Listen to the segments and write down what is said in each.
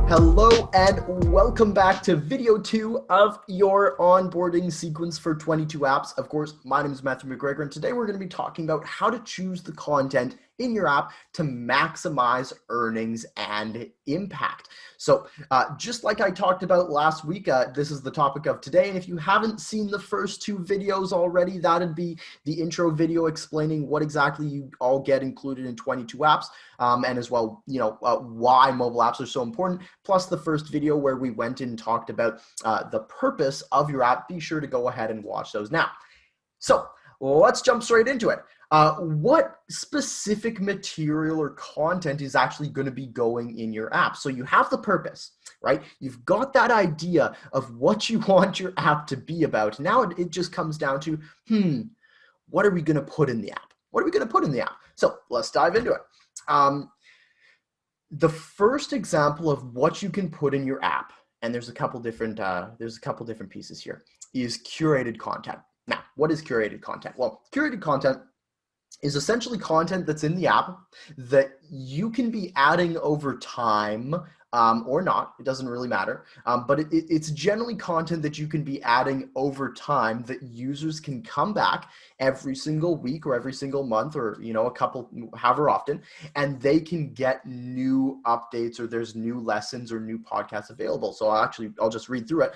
Hello and welcome back to video 2 of your onboarding sequence for 22 apps. Of course, my name is Matthew McGregor, and today we're going to be talking about how to choose the content in your app to maximize earnings and impact. So just like I talked about last week, this is the topic of today. And if you haven't seen the first 2 videos already, that'd be the intro video explaining what exactly you all get included in 22 apps. And as well, why mobile apps are so important, plus the first video where we went and talked about the purpose of your app. Be sure to go ahead and watch those now. So let's jump straight into it. What specific material or content is actually going to be going in your app? So you have the purpose, right? You've got that idea of what you want your app to be about. Now it just comes down to, what are we going to put in the app? What are we going to put in the app? So let's dive into it. The first example of what you can put in your app, and there's a couple different pieces here, is curated content. Now, what is curated content? Well, curated content is essentially content that's in the app that you can be adding over time or not. It doesn't really matter. But it's generally content that you can be adding over time that users can come back every single week or every single month or, a couple, however often, and they can get new updates or there's new lessons or new podcasts available. So I'll just read through it.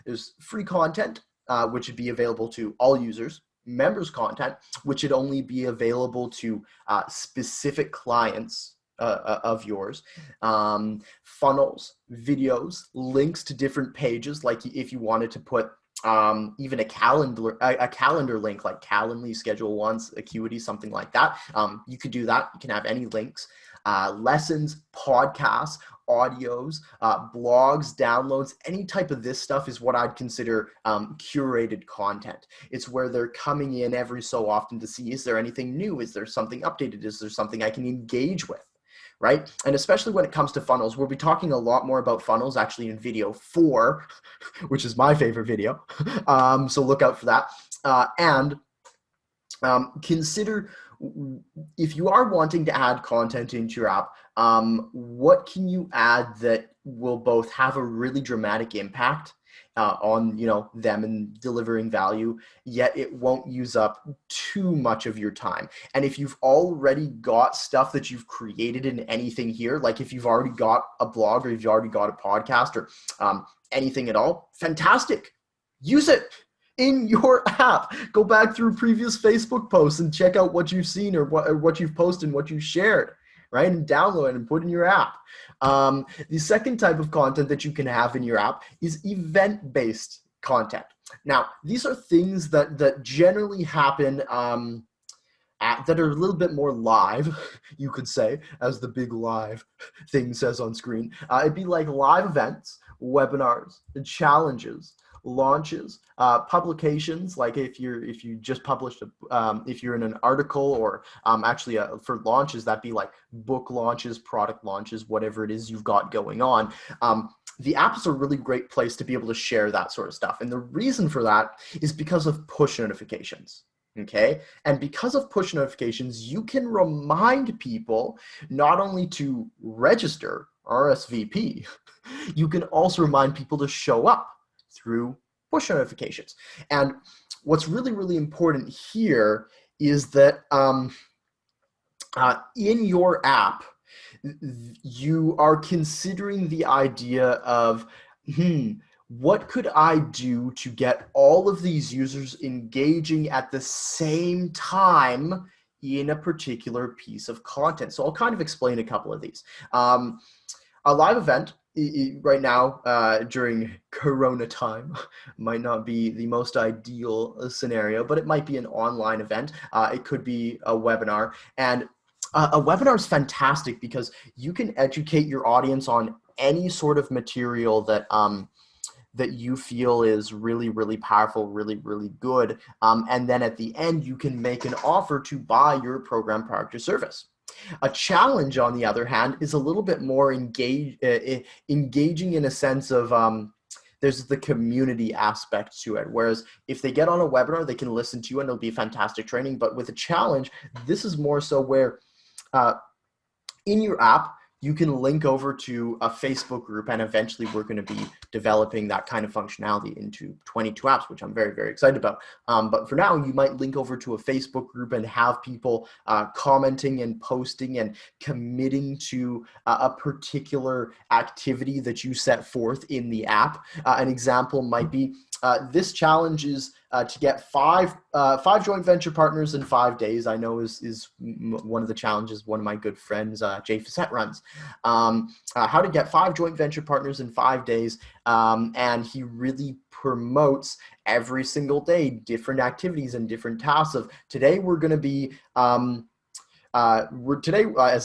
There's free content, which would be available to all users. Members content, which would only be available to specific clients of yours, funnels, videos, links to different pages, like if you wanted to put even a calendar link, like Calendly, Schedule Once, Acuity, something like that. You could do that. You can have any links, lessons, podcasts, audios, blogs, downloads, any type of this stuff is what I'd consider curated content. It's where they're coming in every so often to see, is there anything new? Is there something updated? Is there something I can engage with? Right? And especially when it comes to funnels, we'll be talking a lot more about funnels actually in video 4, which is my favorite video. So look out for that. And consider, if you are wanting to add content into your app, what can you add that will both have a really dramatic impact on them and delivering value, yet it won't use up too much of your time. And if you've already got stuff that you've created in anything here, like if you've already got a blog or if you've already got a podcast or anything at all, fantastic. Use it in your app. Go back through previous Facebook posts and check out what you've seen or what you've posted and what you shared, right? And download it and put in your app. The second type of content that you can have in your app is event-based content. Now, these are things that generally happen that are a little bit more live, you could say, as the big live thing says on screen. It'd be like live events, webinars, challenges, launches, publications, like if you just published if you're in an article, or for launches, that'd be like book launches, product launches, whatever it is you've got going on. The app is a really great place to be able to share that sort of stuff. And the reason for that is because of push notifications. Okay. And because of push notifications, you can remind people not only to register, RSVP, you can also remind people to show up through push notifications. And what's really, really important here is that in your app, you are considering the idea of, what could I do to get all of these users engaging at the same time in a particular piece of content? So I'll kind of explain a couple of these. A live event right now during Corona time might not be the most ideal scenario, but it might be an online event. It could be a webinar, and a webinar is fantastic because you can educate your audience on any sort of material that that you feel is really, really powerful, really, really good. And then at the end, you can make an offer to buy your program, product, or service. A challenge, on the other hand, is a little bit more engaging in a sense of there's the community aspect to it. Whereas if they get on a webinar, they can listen to you and it'll be fantastic training. But with a challenge, this is more so where in your app, you can link over to a Facebook group, and eventually we're going to be developing that kind of functionality into 22 apps, which I'm very, very excited about. But for now, you might link over to a Facebook group and have people commenting and posting and committing to a particular activity that you set forth in the app. An example might be, this challenge is to get five joint venture partners in 5 days. I know is one of the challenges one of my good friends, Jay Facette, runs. How to get 5 joint venture partners in 5 days, and he really promotes every single day different activities and different tasks. Of today, we're going to be as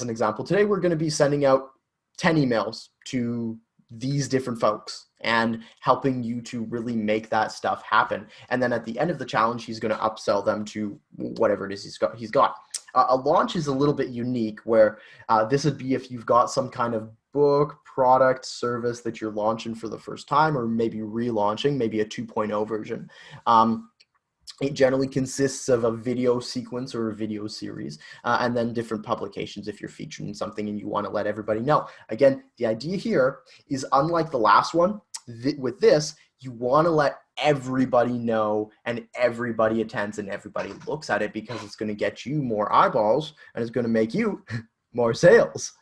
an example, today we're going to be sending out 10 emails to these different folks and helping you to really make that stuff happen. And then at the end of the challenge, he's going to upsell them to whatever it is he's got. A launch is a little bit unique, where this would be if you've got some kind of book, product, service that you're launching for the first time, or maybe relaunching, maybe a 2.0 version. It generally consists of a video sequence or a video series, and then different publications if you're featuring something and you want to let everybody know. Again, the idea here is, unlike the last one, with this, you want to let everybody know, and everybody attends and everybody looks at it, because it's going to get you more eyeballs and it's going to make you more sales.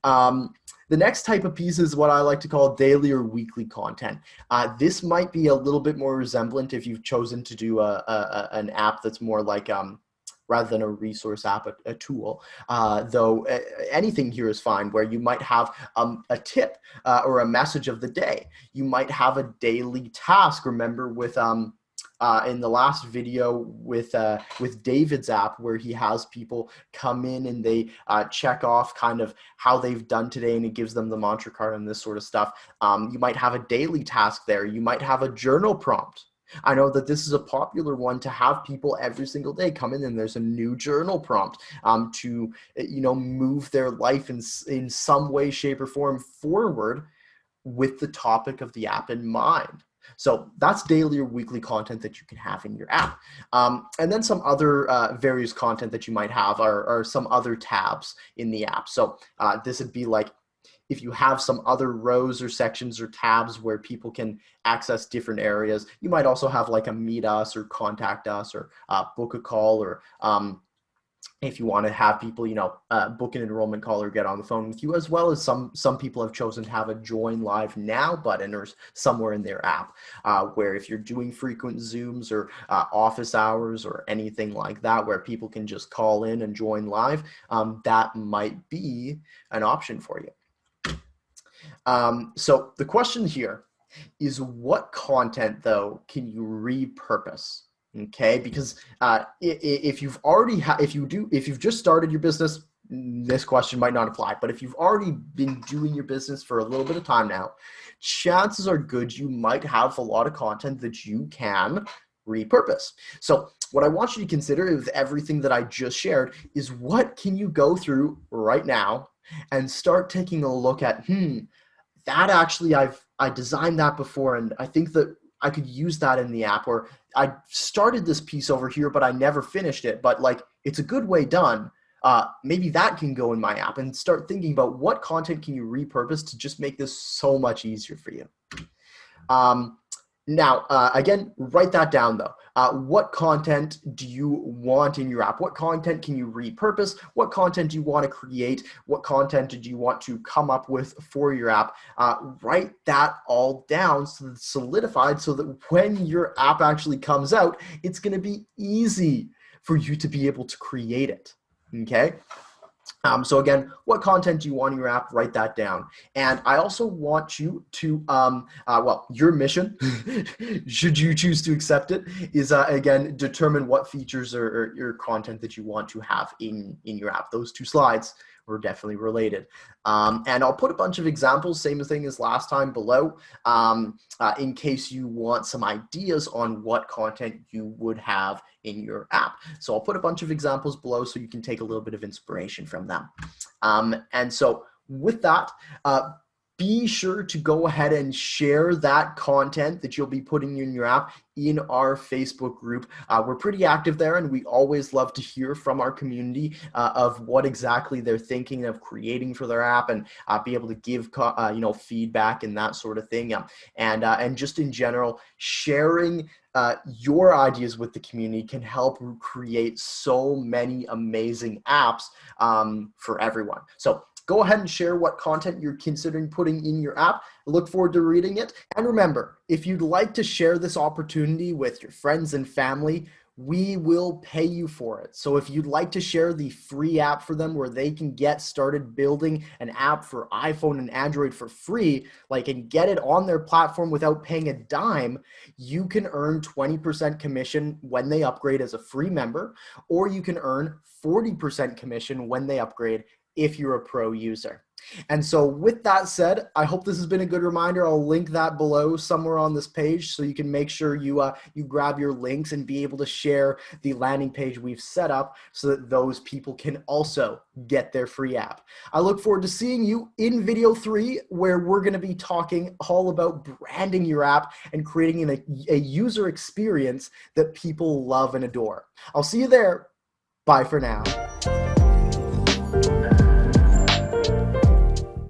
The next type of piece is what I like to call daily or weekly content. This might be a little bit more resemblant if you've chosen to do an app that's more like, rather than a resource app, a tool. Though anything here is fine, where you might have a tip or a message of the day. You might have a daily task. Remember with in the last video with David's app, where he has people come in and they check off kind of how they've done today, and it gives them the mantra card and this sort of stuff. You might have a daily task there. You might have a journal prompt. I know that this is a popular one, to have people every single day come in and there's a new journal prompt to move their life in some way, shape, or form forward with the topic of the app in mind. So that's daily or weekly content that you can have in your app. And then some other various content that you might have are some other tabs in the app. So this would be like, if you have some other rows or sections or tabs where people can access different areas. You might also have like a meet us or contact us or book a call, or if you want to have people, book an enrollment call or get on the phone with you, as well as some people have chosen to have a join live now button or somewhere in their app, where if you're doing frequent Zooms or office hours or anything like that, where people can just call in and join live, that might be an option for you. So the question here is, what content though can you repurpose? Okay, because if you've just started your business, this question might not apply. But if you've already been doing your business for a little bit of time now, chances are good you might have a lot of content that you can repurpose. So what I want you to consider with everything that I just shared is, what can you go through right now and start taking a look at, that actually I designed that before, and I think that I could use that in the app, or I started this piece over here, but I never finished it, but like, it's a good way done. Maybe that can go in my app, and start thinking about what content can you repurpose to just make this so much easier for you. Now, again, write that down though. What content do you want in your app? What content can you repurpose? What content do you want to create? What content do you want to come up with for your app? Write that all down so that it's solidified, so that when your app actually comes out, it's going to be easy for you to be able to create it. Okay? So again, what content do you want in your app? Write that down. And I also want you to, your mission, should you choose to accept it, is again, determine what features or your content that you want to have in your app. Those two slides were definitely related. And I'll put a bunch of examples, same thing as last time, below, in case you want some ideas on what content you would have in your app. So I'll put a bunch of examples below so you can take a little bit of inspiration from them. And so with that, be sure to go ahead and share that content that you'll be putting in your app in our Facebook group. We're pretty active there, and we always love to hear from our community of what exactly they're thinking of creating for their app, and be able to give feedback and that sort of thing. And just in general, sharing your ideas with the community can help create so many amazing apps for everyone. So go ahead and share what content you're considering putting in your app. I look forward to reading it. And remember, if you'd like to share this opportunity with your friends and family, we will pay you for it. So if you'd like to share the free app for them where they can get started building an app for iPhone and Android for free, and get it on their platform without paying a dime, you can earn 20% commission when they upgrade as a free member, or you can earn 40% commission when they upgrade if you're a pro user. And so with that said, I hope this has been a good reminder. I'll link that below somewhere on this page so you can make sure you grab your links and be able to share the landing page we've set up so that those people can also get their free app. I look forward to seeing you in video 3, where we're going to be talking all about branding your app and creating a user experience that people love and adore. I'll see you there. Bye for now.